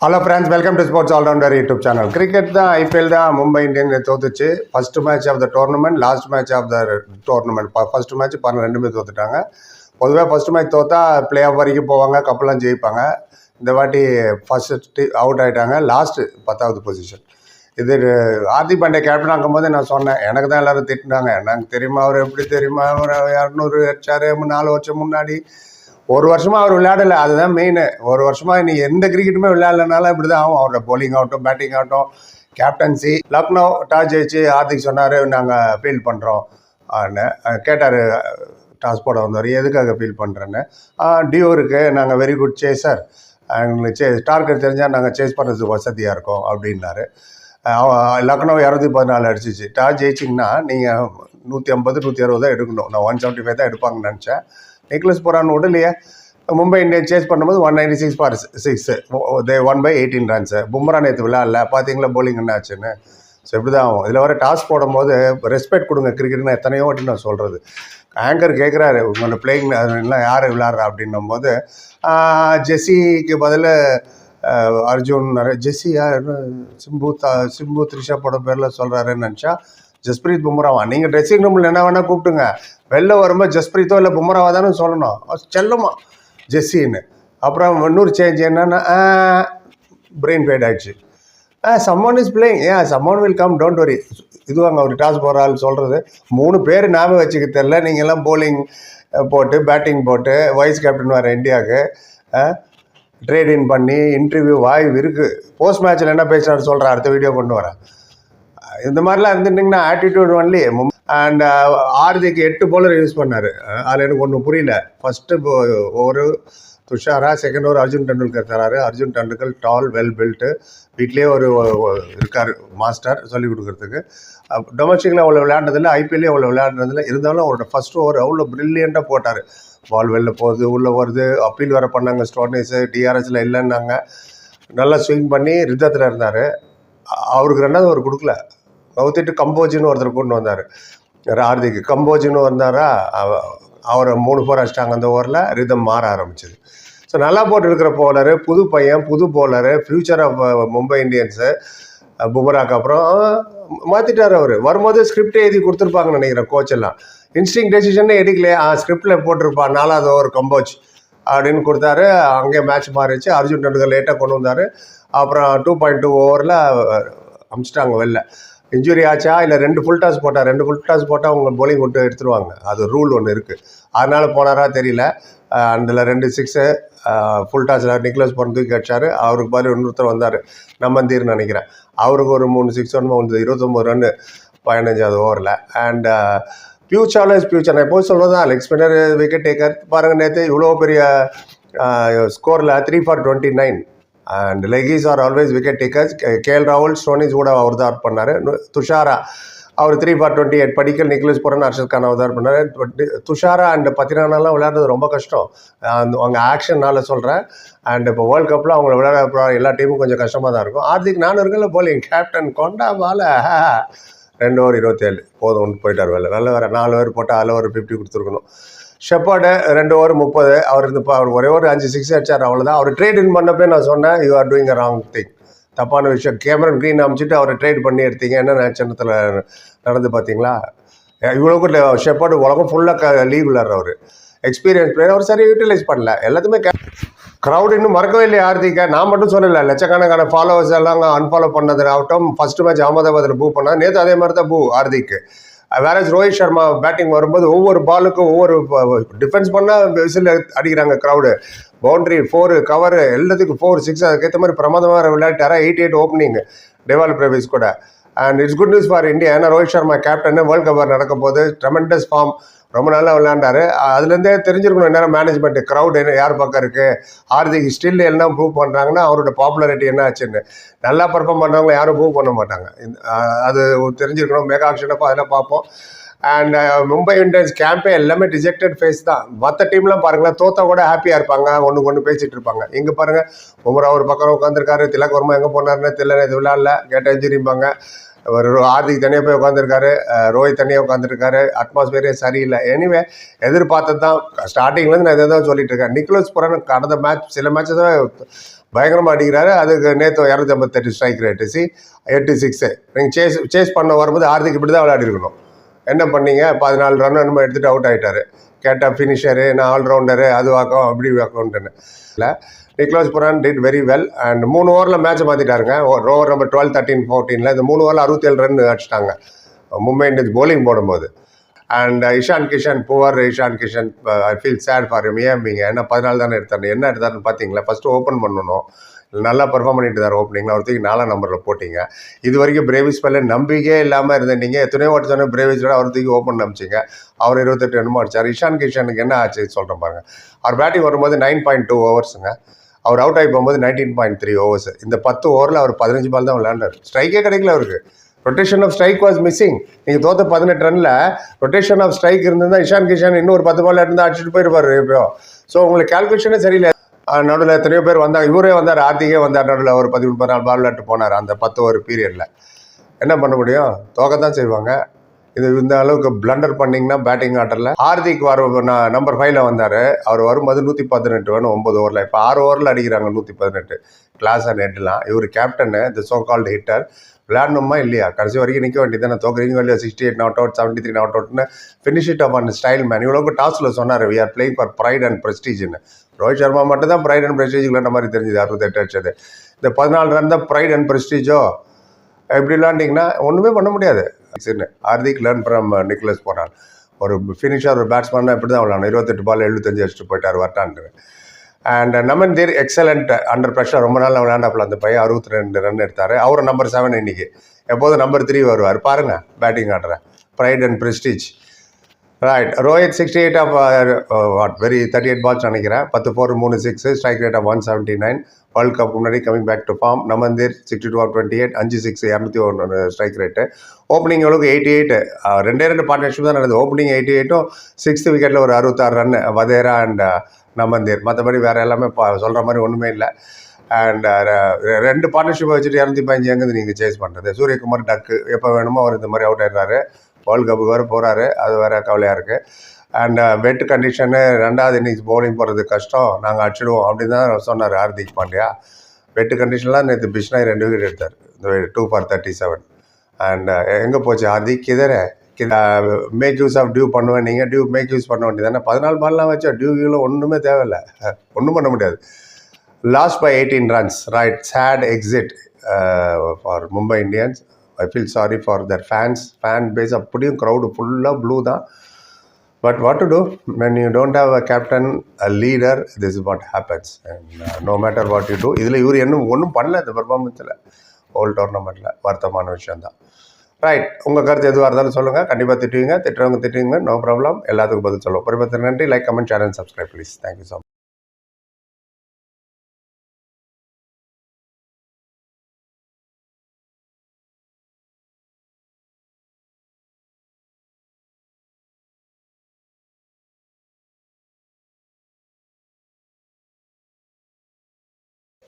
Hello friends, welcome to sports allrounder YouTube channel. Cricket தான் IPL தான் Mumbai Indians தோத்துச்சு. First match of the tournament, last match of the tournament. First match 12 தோத்துட்டாங்க. பொதுவாக first match தோத்தா play off வரைக்கும் போவாங்க, கப்பெல்லாம் ஜெயிப்பாங்க. இந்த வாட்டி ஃபர்ஸ்ட் அவுட் ஆகிட்டாங்க, லாஸ்ட்டு 10வது பொசிஷன். இது ஹார்திக் பாண்டியா கேப்டன் ஆகும்போது நான் சொன்னேன், எனக்கு தான் எல்லோரும் திட்டினாங்க. எனக்கு தெரியுமா, அவர் எப்படி தெரியுமா, அவர் 200 அடிச்சாரு 4 வருஷம் முன்னாடி. ஒரு வருஷமாக அவர் விளையாடலை, அதுதான் மெயின். ஒரு வருஷமாக நீ எந்த கிரிக்கெட்டுமே விளையாடலனால இப்படி தான் ஆகும். அவரோட போலிங் ஆகட்டும், பேட்டிங் ஆகட்டும், கேப்டன்சி. லக்னோ டாஸ் ஜெயிச்சு ஹார்திக் சொன்னார், நாங்கள் ஃபீல் பண்ணுறோம் கேட்டார். டாஸ் போட வந்தார், எதுக்காக ஃபீல் பண்ணுறேன்னு. டியூ இருக்குது, நாங்கள் வெரி குட் சேசர், எங்களுக்கு டார்கெட் தெரிஞ்சால் நாங்கள் சேஸ் பண்ணுறதுக்கு வசதியாக இருக்கும் அப்படின்னாரு. லக்னோ 214 அடிச்சிச்சு. டாஸ் ஜெயிச்சிங்கன்னா நீங்கள் 150 160 தான் எடுக்கணும். நான் 175 தான் எடுப்பாங்கன்னு நினச்சேன். நிக்லஸ் புரான் விடலையே. மும்பை இந்தியன்ஸ் சேஸ் பண்ணும்போது 196 ஃபார் 6, தே 1/18 ரன்ஸ். பும்ரா நேற்று விளையாடல, பார்த்தீங்களா போலிங் என்ன ஆச்சுன்னு. ஸோ இப்படி தான் ஆகும். இதில் வர டாஸ் போடும்போது ரெஸ்பெக்ட் கொடுங்க. கிரிக்கெட்னு எத்தனையோ வாட்டி நான் சொல்கிறது. ஆங்கர் கேட்குறாரு, உங்களோட பிளேயிங் எல்லாம் யார் விளையாடுறா அப்படின்னும் போது ஜெஸ்ஸிக்கு பதில் அர்ஜுன், ஜெஸ்ஸி யார், சிம்பு த்ரிஷா போட பேரில் சொல்கிறாருன்னு நினச்சா ஜஸ்பிரீத் பும்ராவா. நீங்கள் ட்ரெஸ்ஸிங் ரூமில் என்ன வேணால் கூப்பிட்டுங்க, வெளில வரும்போது ஜஸ்பிரீத்தோ இல்லை பும்ராவா தானே சொல்லணும். செல்லமா ஜெஸ்ஸின்னு. அப்புறம் இன்னொரு சேஞ்ச் என்னன்னா, பிரெயின் ஃபேட் ஆகிடுச்சு. Someone is playing, someone will come, don't worry. இதுவாங்க ஒரு டாஸ் போகிற ஆள் சொல்கிறது. 3 பேர் நாம வச்சுக்க தெரில. நீங்கள்லாம் போலிங் போட்டு பேட்டிங் போட்டு வைஸ் கேப்டன் வர இந்தியாவுக்கு ட்ரேட் இன் பண்ணி இன்டர்வியூ வாய்வு இருக்குது. போஸ்ட் மேட்ச்சில் என்ன பேசுகிறாரு சொல்கிறேன், அடுத்த வீடியோ கொண்டு வரேன். இந்த மாதிரிலாம் இருந்துட்டிங்கன்னா attitude only. And Hardik 8 bowler use பண்ணார். அதில் எனக்கு ஒன்றும் புரியல. ஃபஸ்ட்டு ஒரு துஷாரா, செகண்ட் ஓவர் அர்ஜுன் டெண்டுல்கர் தராரு. Arjun Tendulkar tall, well built, வீட்லேயே ஒரு இருக்கார் மாஸ்டர் சொல்லிக் கொடுக்குறதுக்கு. டொமஸ்டிக்கில் அவ்வளோ விளையாடுறதில்ல, ஐபிஎல்லே அவ்வளோ விளையாடுறதில்ல. இருந்தாலும் அவரோட ஃபஸ்ட் ஓவர் அவ்வளோ ப்ரில்லியண்ட்டாக போட்டார். பால் வெளில போகுது, உள்ளே வருது. அப்பீல் வேறு பண்ணாங்க ஸ்டோனேஸு, டிஆர்எஸில் இல்லைன்னாங்க. நல்லா ஸ்விங் பண்ணி ரிதத்தில் இருந்தார். அவருக்கு 2வது ஓவர் கொடுக்கல, கவுத்திட்டு கம்போஜின்னு ஒருத்தர் கொண்டு வந்தார். ஹார்திக் கம்போஜின்னு வந்தாரா, அவரை 3 4 அடிச்சிட்டாங்க. அந்த ஓவரில் ரிதம் மாற ஆரம்பிச்சிது. ஸோ நல்லா போட்டு இருக்கிற போலரு, புது பையன், புது bowler, future of Mumbai Indians. பும்ராக்கு அப்புறம் மாற்றிட்டார். அவர் வரும்போது ஸ்கிரிப்ட் எழுதி கொடுத்துருப்பாங்கன்னு நினைக்கிறேன். கோச் எல்லாம் இன்ஸ்டிங் டெசிஷனே எடுக்கலையே, ஸ்கிரிப்டில் போட்டிருப்பான் 4வது ஓவர் கம்போஜ் அப்படின்னு கொடுத்தாரு. அங்கேயே மேட்ச் மாறிச்சு. அர்ஜுன் டெண்டுல்கர் லேட்டாக கொண்டு வந்தார். அப்புறம் 2.2 ஓவரில் அமிச்சிட்டாங்க வெளில. இன்ஜுரி ஆச்சா இல்லை 2 ஃபுல் டாஸ் போட்டால், 2 ஃபுல் டாஸ் போட்டால் அவங்க போலிங் விட்டு எடுத்துருவாங்க. அது ரூல் ஒன்று இருக்குது. அதனால் போனாரா தெரியல. அதில் 2 6 ஃபுல் டாஸில் நிக்லஸ் புரான் தூக்கி அடிச்சார். அவருக்கு பதில் இன்னொருத்தர் வந்தார், நம்மந்தீர்னு நினைக்கிறேன். அவருக்கு ஒரு 3 6 வந்து 29 ரன்னு 15வது ஓவரில். And future is future. நான் எப்போது சொல்கிறதா, லெக் ஸ்பின்னர், விக்கெட் டேக்கர். பாருங்கள், நேற்று இவ்வளோ பெரிய ஸ்கோரில் 3 for 29. And leggies are always wicket takers. KL ராகுல், ஸ்டோனிஸ் கூட அவர் தான் அவுட் பண்ணார். துஷாரா அவர் 3 for 28. Padikkal, Nicholas Pooran, Arshad Khan அவர் தான் பண்ணார். துஷாரா அண்ட் பத்திரானாலாம் விளையாடுறது ரொம்ப கஷ்டம். அவங்க ஆக்ஷனால் சொல்கிறேன். அண்ட் இப்போ வேர்ல்டு கப்பில் அவங்க விளையாட எல்லா டீமும் கொஞ்சம் கஷ்டமாக தான் இருக்கும். ஹார்திக் 4 போலிங், கேப்டன் கொண்டா பால 2 over 27 போதும் போயிட்டார் வெளில. நல்ல வேறு 4 over போட்டால் அதில் ஒரு 50 கொடுத்துருக்கணும். Shepherd 2 over 30. அவர் அவர் ஒரே ஒரு 5 6 அடிச்சார், அவ்வளோதான். அவர் ட்ரேட் இன் பண்ணப்பே நான் சொன்னேன், you are doing a wrong thing, தப்பான விஷயம். கேமரன் க்ரீன் அமைச்சிட்டு அவரை ட்ரேட் பண்ணி எடுத்தீங்க. என்ன நேச்சனத்தில் நடந்து பார்த்தீங்களா? இவ்வளோக்கு ஷெப்பர்டு உலகம் ஃபுல்லாக லீவ் விளையாடுறவர், எக்ஸ்பீரியன்ஸ் பிளேயர். அவர் சரியாக யூட்டிலைஸ் பண்ணல. எல்லாத்துமே க்ரௌட் இன்னும் மறக்கவே இல்லையா ஹார்திக்கை? நான் மட்டும் சொல்லலை, லட்சக்கணக்கான ஃபாலோவர்ஸ் எல்லாம் அன்ஃபாலோ பண்ணது ஆகட்டும். ஃபஸ்ட்டு மேட்ச் அகமதாபாத்தில் பூ பண்ணார். நேற்று அதே மாதிரி தான் பூ ஹார்திக்கு. வேற ரோஹித் சர்மா பேட்டிங் வரும்போது ஒவ்வொரு பாலுக்கும் ஒவ்வொரு டிஃபென்ஸ் பண்ணால் விசில் அடிக்கிறாங்க க்ரௌடு. பவுண்ட்ரி, 4 கவரு, எல்லாத்துக்கும் 4 6. அதுக்கேற்ற மாதிரி பிரமாதமாக விளையாட்டாரா. 88 ஓப்பனிங் டெவால் பிரேவிஸ் கூட. And it's good news for India. ஏன்னா Rohit Sharma captain, world cup நடக்கும் போது ட்ரெமெண்டஸ் ஃபார்ம், ரொம்ப நல்லா விளையாண்டாரு. அதுலேருந்தே தெரிஞ்சிருக்கணும் என்ன மேனேஜ்மெண்ட், க்ரௌட் என்ன யார் பக்கம் இருக்குது. ஹார்திக் ஸ்டில் எல்லாம் ப்ரூவ் பண்ணுறாங்கன்னா அவரோட பாப்புலாரிட்டி என்ன ஆச்சுன்னு. நல்லா பர்ஃபார்ம் பண்ணுறவங்க யாரும் ப்ரூவ் பண்ண மாட்டாங்க. அது தெரிஞ்சிருக்கணும். மெகா ஆக்ஷனப்போ அதெல்லாம் பார்ப்போம். அண்ட் மும்பை இந்தியன்ஸ் கேம்பே எல்லாமே டிஜெக்டட் ஃபேஸ் தான். மற்ற டீம்லாம் பாருங்களேன், தோத்தா கூட ஹாப்பியாக இருப்பாங்க, ஒன்று பேசிகிட்டு இருப்பாங்க. இங்கே பாருங்கள், பும்ரா ஒரு பக்கம் உட்காந்துருக்காரு, திலக் வர்மா எங்கே போனாருன்னு தெரியல, இது விளையாடல, கேட்ட இன்ஜுரிம்பாங்க. ஒரு ஹார்திக் தனியாக போய் உட்காந்துருக்காரு, ரோஹித் தனியாக உட்காந்துருக்காரு. அட்மாஸ்பியரே சரியில்லை. எனிவே எதிர்பார்த்தது தான். ஸ்டார்டிங்லேருந்து நான் இதை தான் சொல்லிட்டு இருக்கேன். நிக்லஸ் புரான் கடந்த மேட்ச் சில மேட்சஸ் பயங்கரமாக அடிக்கிறாரு. அதுக்கு நேற்று 258 ஸ்ட்ரைக் ரேட்டு, 86. நீங்கள் சேஸ் பண்ண வரும்போது ஹார்திக் இப்படி தான் விளையாடிருக்கணும். என்ன பண்ணீங்க? 14 ரன் நம்ம எடுத்துகிட்டு அவுட் ஆகிட்டாரு. கேட்டால் ஃபினிஷரு, நான் ஆல்ரவுண்டரு, அது வாக்கம் அப்படி வாக்கம்ன்ட்டுன்னு இல்லை. நிக்லஸ் Pooran did very well. And 3 ஓவரில் மேட்சை மாற்றிட்டாருங்க. ஓவர் நம்பர் 12, 13, 14 இந்த 3 ஓவரில் 67 ரன் அடிச்சிட்டாங்க மும்பை இந்தியன்ஸ் bowling போடும்போது. And Ishan Kishan, poor Ishan Kishan, I feel sad for him. ஏம்பிங்க ஏன்னா 14 தானே எடுத்தாரு. என்ன எடுத்தாருன்னு பார்த்தீங்களா? ஃபஸ்ட்டு ஓப்பன் பண்ணணும், நல்லா பெர்ஃபார்ம் பண்ணிட்டு இருந்தார் ஓப்பனிங்கில். ஒருத்தருக்கு 4ஆம் நம்பரில் போட்டிங்க. இது வரைக்கும் பிரேவிஸ் மேலே நம்பிக்கையே இல்லாமல் இருந்தீங்க. எத்தனையோ வாட்டி சொன்ன பிரேவிஸோட ஒருத்தருக்கு ஓப்பன் நம்பிச்சிங்க. அவர் 28 ரன்னும் அடிச்சார். இஷான் கிஷனுக்கு என்ன ஆச்சு சொல்கிறேன் பாருங்க. அவர் பேட்டிங் வரும்போது 9.2 ஓவர்ஸுங்க. அவர் அவுட் ஆகி போகும்போது 19.3 ஓவர்ஸ். இந்த 10 ஓவரில் அவர் 15 பால் தான் விளையாண்டார். ஸ்ட்ரைக்கே கிடைக்கல அவருக்கு. Rotation of strike was missing. நீங்கள் தோற்ற 18 ரனில் ரொட்டேஷன் ஆஃப் ஸ்ட்ரைக் இருந்திருந்தால் இஷான் கிஷன் இன்னும் ஒரு 10 பால் இருந்தால் அடிச்சுட்டு போயிருப்பார் எப்போ. ஸோ உங்களுக்கு கால்குலேஷனே சரியில்லை. நடுவில் எத்தனையோ பேர் வந்தாங்க. இவரே வந்தார், ஹார்திகே வந்தார். நடுவில் ஒரு 13-14 பால் விளையாட்டு போனார் அந்த 10 ஓவர் பீரியடில். என்ன பண்ண முடியும்? தோக்கத்தான் செய்வாங்க. இந்த அளவுக்கு பிளண்டர் பண்ணிங்கன்னா பேட்டிங் ஆர்டரில். ஹார்திக் நம்பர் 5ல் வந்தார். அவர் வரும்போது 118 ரன் 9 ஓவரில். இப்போ 6 ஓவரில் அடிக்கிறாங்க 118. கிளாஸ் அண்ட் ஹெட்லாம். இவர் captain, the so called hitter. விளையாடணுமா இல்லையா? கடைசி வரைக்கும் நிற்க வேண்டியது தானே. தோக்குறீங்க இல்லையா? 68 நாட் அவுட், 73 நாட் அவுட்னு finish it off and style man. இவ்வளோக்கு டாஸில் சொன்னார், we are playing for pride and ப்ரெஸ்டீஜ்னு. ரோஹித் சர்மா மட்டும் தான் ப்ரைட் அண்ட் ப்ரெஸ்டீஜ் விளையாண்ட மாதிரி தெரிஞ்சுது. 68 அடிச்சது. இந்த 14 ரன் தான் ப்ரைட் அண்ட் ப்ரெஸ்டீஜோ? எப்படி விளாண்டிங்கன்னா ஒன்றுமே பண்ண முடியாது. Hardik learn from நிக்லஸ் Pooran. ஒரு ஃபினிஷர், ஒரு பேட்ஸ்மேன் இப்படி தான் விளாடணும். 28 பால் 75 அடிச்சுட்டு போயிட்டார் வரட்டான்ட்டு. And Naman Dhir excellent under pressure. ரொம்ப நாள் விளையாண்டாப்பில் அந்த பையன் 62 ரன் எடுத்தார். அவர் நம்பர் 7 இன்னைக்கு. எப்போதும் நம்பர் 3 வருவார். பாருங்கள் batting ஆடுறேன். Fried and prestige. Right. Rohit 68 of very 38 balls நினைக்கிறேன். 10 4 3 6, strike rate of 179. World cup முன்னாடி coming back to form. Naman Dhir 62 of 28, 5 6, 201 strike rate. Opening எவ்வளோக்கு 88. ரெண்டு பார்ட்னர்ஷிப் தான் நடந்தது. ஓப்பனிங் 88ம் 6th விக்கெட்டில் ஒரு 66 ரன் வதேரா அண்ட் நமன்தீர். மற்றபடி வேறு எல்லாமே சொல்கிற மாதிரி ஒன்றுமே இல்லை. அண்ட் 2 பார்ட்னர்ஷிப்பை வச்சுட்டு 215 எங்கேருந்து நீங்கள் சேஸ் பண்ணுறது? சூரியகுமார் டக்கு எப்போ வேணுமோ அவர் இந்த மாதிரி அவுட் ஆயிடுறாரு. வேர்ல்டு கப்புக்கு வேறு போகிறாரு. அது வேறு கவலையாக இருக்குது. அண்ட் வெட் கண்டிஷனு 2வது இன்னிங்ஸ் பவுலிங் போடுறது கஷ்டம், நாங்கள் அடிச்சிடுவோம் அப்படின்னு தான் சொன்னார் ஹார்திக் பாண்டியா. வெட்டு கண்டிஷன்லாம் நேற்று பிஷ்னாய் 2 விக்கெட் எடுத்தார். 2 for 37. அண்ட் எங்கே போச்சு ஹார்திக்? கிதரே மேக் யூஸ் ஆஃப் டியூ பண்ணுவேன். நீங்கள் டியூ மேக் யூஸ் பண்ண வேண்டியதானே. 14 பால்லாம் வச்சா டியூவில் ஒன்றுமே தேவையில்லை, ஒன்றும் பண்ண முடியாது. Lost by 18 runs. Right. Sad exit for Mumbai Indians. I feel sorry for their fan base. அப்படியும் க்ரௌடு ஃபுல்லாக ப்ளூ தான். But what to do when you don't have a captain, a leader, this is what happens. And no matter what you do, இதில் இவர் ஒன்றும் பண்ணல இந்த பெர்ஃபார்மன்ஸில். Whole டோர்னமெண்ட்டில் வருத்தமான விஷயந்தான். ரைட். உங்கள் கருத்து எதுவாக இருந்தாலும் சொல்லுங்கள். கண்டிப்பாக திட்டுவீங்க, திட்டுறவங்க திட்டுவீங்க, நோ ப்ராப்ளம். எல்லாத்துக்கும் பதில் சொல்லுவோம். பரிபத்திர நன்றி. Like, comment, share and subscribe please. Thank you so much.